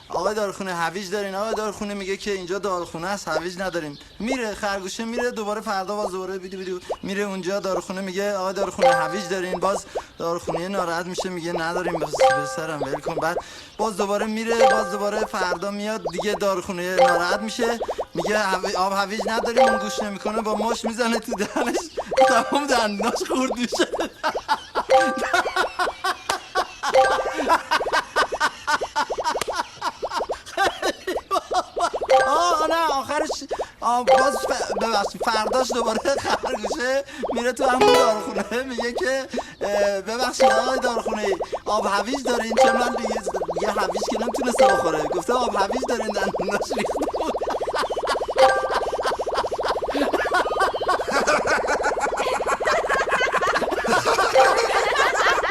آقای داروخونه هویج دارین؟ آقای داروخونه میگه که اینجا داروخونه است، هویج نداریم. میره خرگوشه میره دوباره فردا باز دوباره بیدو میره اونجا، داروخونه میگه آقای داروخونه هویج دارین؟ باز داروخونه ناراحت میشه میگه نداریم، بس سرم ول کن. بعد باز دوباره میره، باز دوباره فردا میاد دیگه، داروخونه ناراحت میشه میگه آب هویج نداریم. اون گوش نمیکنه با مش میزنه تو دهنش، تمام دندوناش خورد میشه. نه آخرش باز ببخشید فرداش دوباره خرگوشه میره تو همون داروخونه میگه که ببخشید آقای داروخونه آب هویج دارین؟ چون من دیگه هویج که نمیتونسته بخوره، گفته آب هویج دارین؟ دندوناش ریخته.